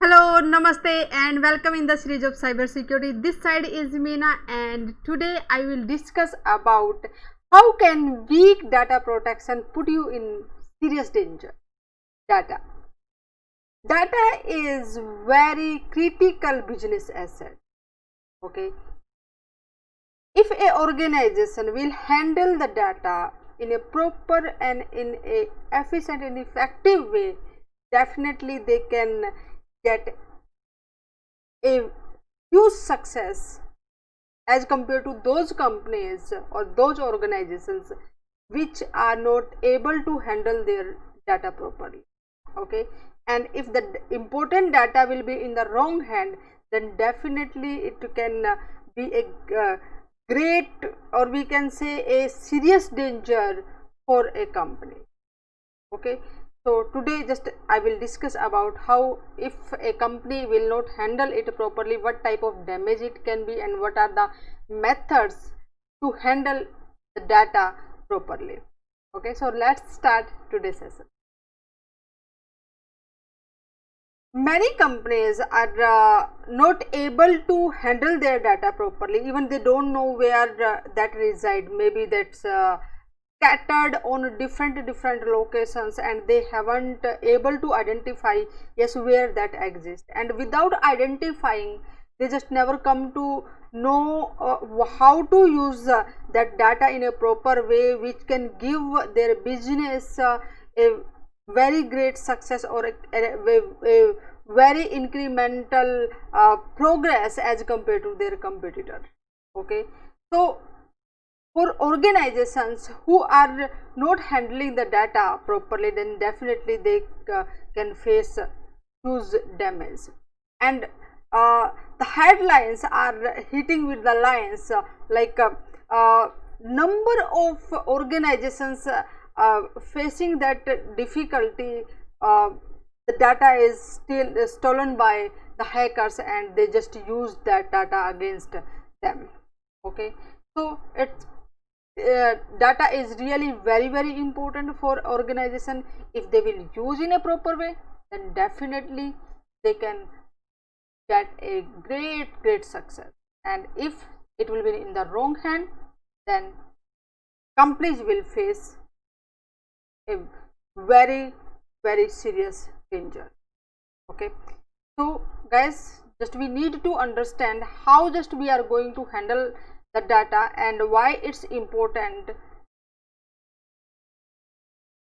Hello, namaste and welcome in the series of cybersecurity. This side is Meena and today I will discuss about how can weak data protection put you in serious danger. Data. Data is very critical business asset. Okay. If a organization will handle the data in a proper and in a efficient and effective way, definitely they can get a huge success as compared to those companies or those organizations which are not able to handle their data properly. Okay, and if the important data will be in the wrong hand, then definitely it can be a great, or we can say a serious danger for a company. Okay, so today just I will discuss about how if a company will not handle it properly, what type of damage it can be and what are the methods to handle the data properly. Okay, so let's start today's session. Many companies are not able to handle their data properly, even they don't know where that reside. Maybe that's scattered on different locations and they haven't able to identify yes where that exists, and without identifying they just never come to know how to use that data in a proper way which can give their business a very great success or a very incremental progress as compared to their competitor. Okay, so for organizations who are not handling the data properly, then definitely they can face huge damage, and the headlines are hitting with the lines number of organizations facing that difficulty. The data is still stolen by the hackers and they just use that data against them. Okay, so it's data is really very important for organization. If they will use in a proper way, then definitely they can get a great success, and if it will be in the wrong hand, then companies will face a very serious danger. Okay, so guys, just we need to understand how just we are going to handle the data and why it's important.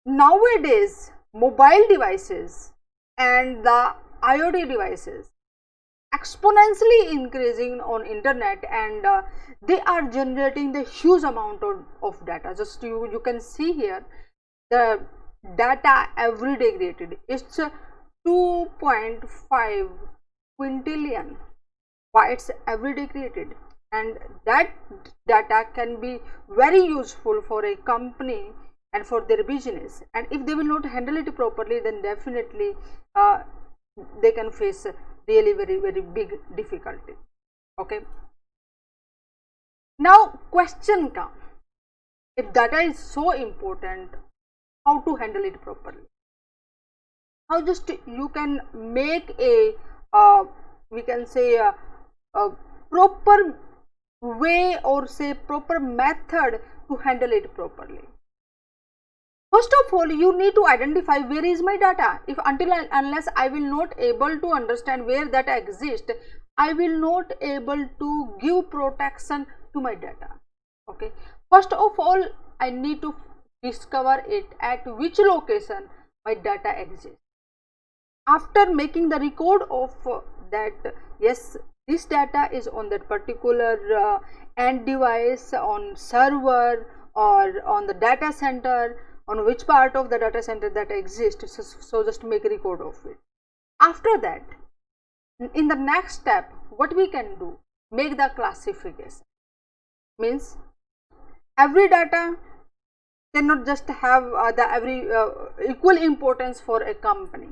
Nowadays mobile devices and the IoT devices exponentially increasing on internet, and they are generating the huge amount of data. Just you can see here the data every day created. It's 2.5 quintillion bytes every day created, and that data can be very useful for a company and for their business, and if they will not handle it properly, then definitely they can face really very big difficulty. Okay, now question comes, if data is so important, how to handle it properly? How just you can make a we can say a proper way or say proper method to handle it properly? First of all, you need to identify where is my data. If until unless I will not able to understand where data exists, I will not able to give protection to my data. Okay, first of all, I need to discover it at which location my data exists. After making the record of that, yes, this data is on that particular end device, on server or on the data center, on which part of the data center that exists, so just make a record of it. After that, in the next step, what we can do, make the classification. Means every data cannot just have the every equal importance for a company.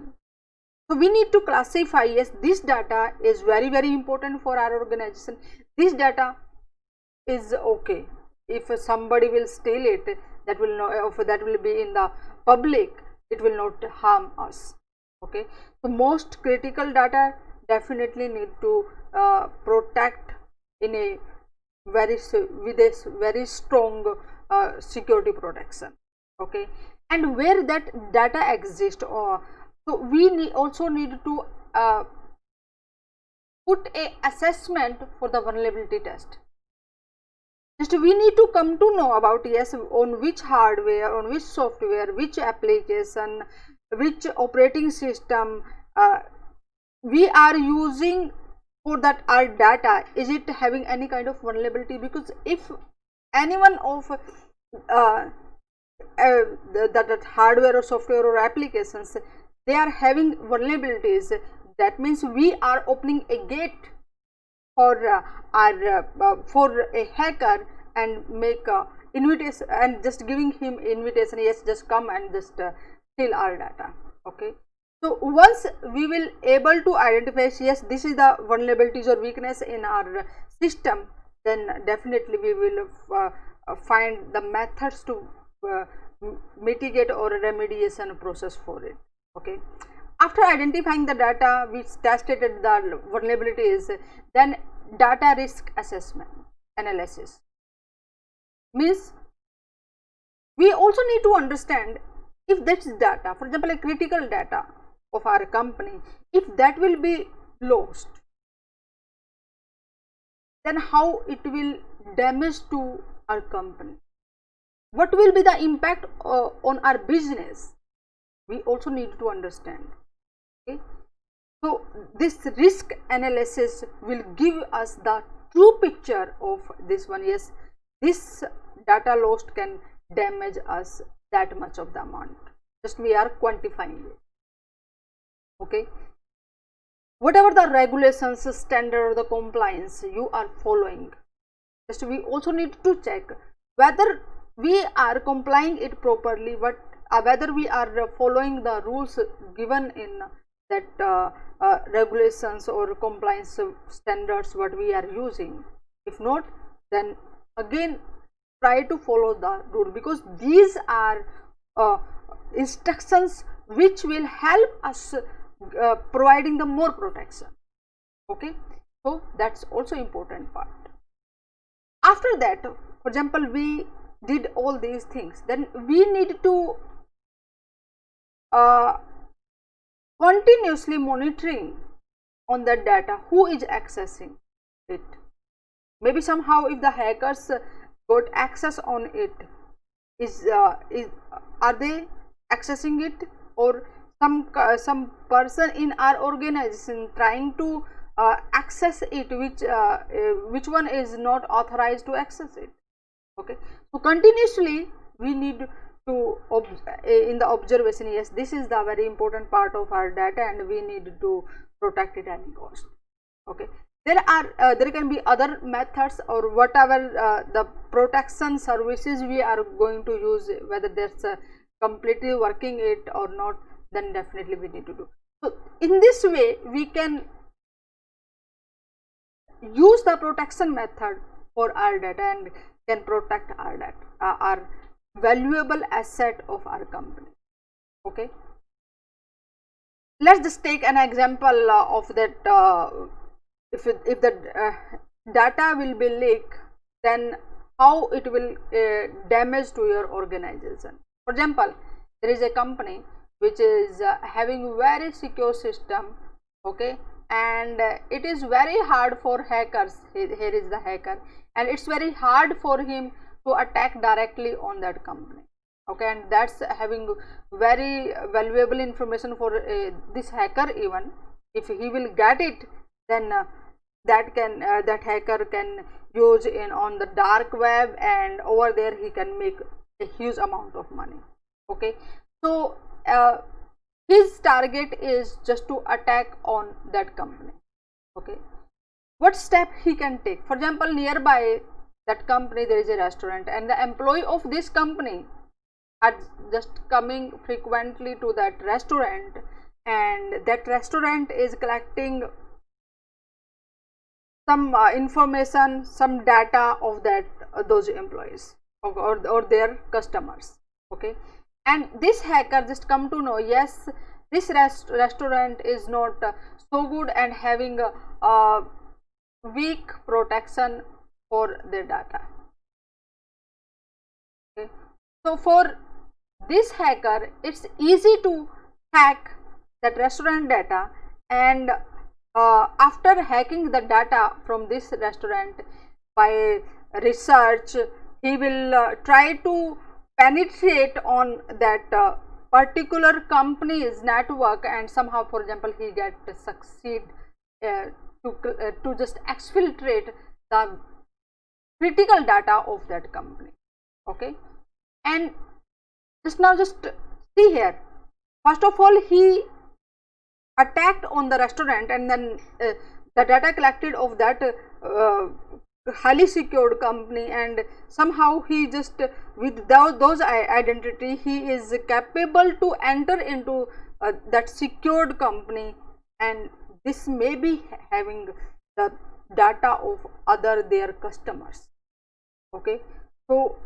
So we need to classify, yes, this data is very important for our organization. This data is okay. If somebody will steal it, that will not, if that will be in the public, it will not harm us. Okay, so most critical data definitely need to protect in a with a very strong security protection. Okay, and where that data exists, so we also need to put a assessment for the vulnerability test. Just we need to come to know about, yes, on which hardware, on which software, which application, which operating system we are using for that our data, is it having any kind of vulnerability? Because if any one of that hardware or software or applications, they are having vulnerabilities, that means we are opening a gate for for a hacker and make invitation and just giving him invitation, yes, just come and just steal our data. Okay, so once we will able to identify, yes, this is the vulnerabilities or weakness in our system, then definitely we will find the methods to mitigate or remediation process for it. Okay, after identifying the data which tested the vulnerabilities, then data risk assessment analysis means we also need to understand if that's data, for example, a critical data of our company, if that will be lost, then how it will damage to our company, what will be the impact on our business, we also need to understand. Okay, so this risk analysis will give us the true picture of this one. Yes, this data lost can damage us that much of the amount, just we are quantifying it. Okay, whatever the regulations, standard, the compliance you are following, just we also need to check whether we are complying it properly, whether we are following the rules given in that regulations or compliance standards what we are using. If not, then again try to follow the rule, because these are instructions which will help us providing the more protection. Okay, so that's also important part. After that, for example, we did all these things, then we need to continuously monitoring on that data, who is accessing it. Maybe somehow if the hackers got access on it, are they accessing it, or some person in our organization trying to access it, which one is not authorized to access it. Okay, so continuously we need to in the observation, yes, this is the very important part of our data and we need to protect it at any cost. Okay, there can be other methods or whatever the protection services we are going to use, whether that's completely working it or not, then definitely we need to do. So in this way we can use the protection method for our data and can protect our data, our valuable asset of our company. Okay, let's just take an example of that. If the data will be leaked, then how it will damage to your organization. For example, there is a company which is having very secure system. Okay, and it is very hard for hackers. Here is the hacker, and it's very hard for him to attack directly on that company. Okay, and that's having very valuable information for this hacker. Even if he will get it, then that hacker can use in on the dark web, and over there he can make a huge amount of money. Okay, so his target is just to attack on that company. Okay, what step he can take? For example, nearby that company there is a restaurant, and the employee of this company are just coming frequently to that restaurant, and that restaurant is collecting some information, some data of that those employees or their customers. Okay, and this hacker just come to know, yes, this restaurant is not so good and having weak protection for their data. Okay. So for this hacker, it's easy to hack that restaurant data, and after hacking the data from this restaurant by research, he will try to penetrate on that particular company's network, and somehow, for example, he get succeed to just exfiltrate the critical data of that company. Okay, and just see here. First of all, he attacked on the restaurant, and then the data collected of that highly secured company, and somehow he just with those identity he is capable to enter into that secured company, and this may be having the data of other their customers. Okay, so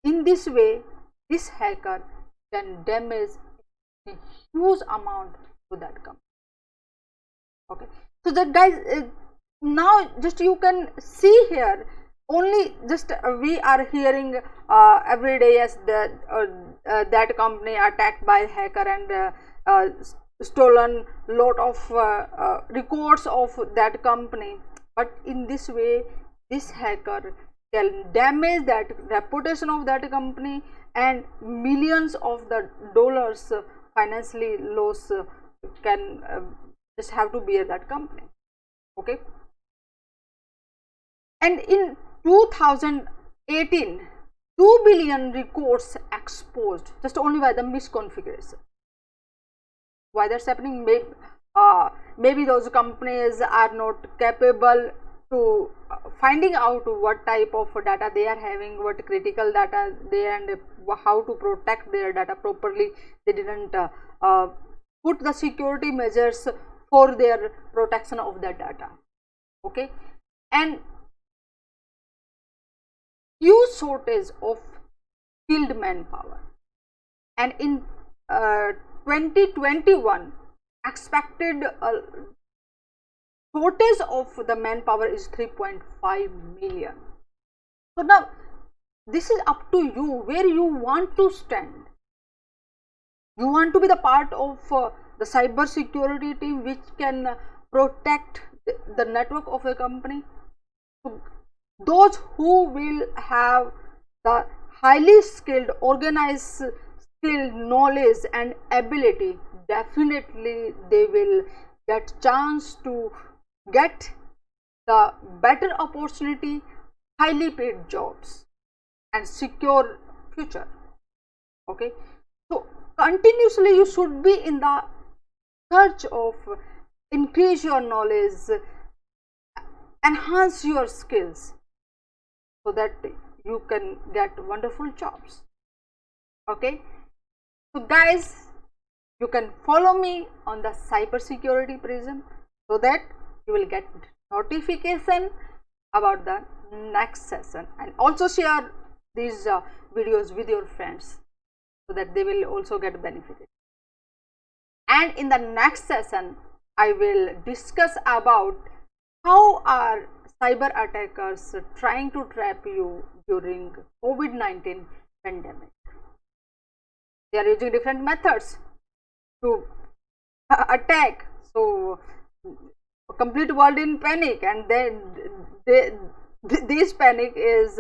in this way this hacker can damage a huge amount to that company. Okay, so that guys, now just you can see here, only just we are hearing every day as that company attacked by hacker and stolen lot of records of that company, but in this way this hacker can damage that reputation of that company, and millions of the dollars financially loss can just have to bear that company. Okay, and in 2018 2 billion records exposed just only by the misconfiguration. Why that's happening? Maybe those companies are not capable to finding out what type of data they are having, what critical data they, and how to protect their data properly. They didn't put the security measures for their protection of that data. Okay, and huge shortage of skilled manpower, and in 2021 expected shortage of the manpower is 3.5 million. So now this is up to you where you want to stand. You want to be the part of the cyber security team which can protect the network of a company. So those who will have the highly skilled, organized, skilled knowledge and ability, definitely they will get chance to get the better opportunity, highly paid jobs and secure future. Okay, so continuously you should be in the search of increase your knowledge, enhance your skills, so that you can get wonderful jobs. Okay, so guys, you can follow me on the cybersecurity prism so that you will get notification about the next session, and also share these videos with your friends so that they will also get benefited. And in the next session I will discuss about how are cyber attackers trying to trap you during COVID-19 pandemic. They are using different methods to attack, so complete world in panic, and then this panic is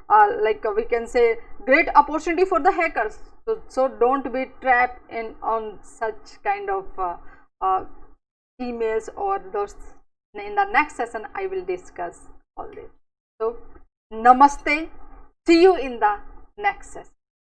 like we can say great opportunity for the hackers. So don't be trapped in on such kind of emails or those. In the next session I will discuss all this. So namaste, see you in the next session.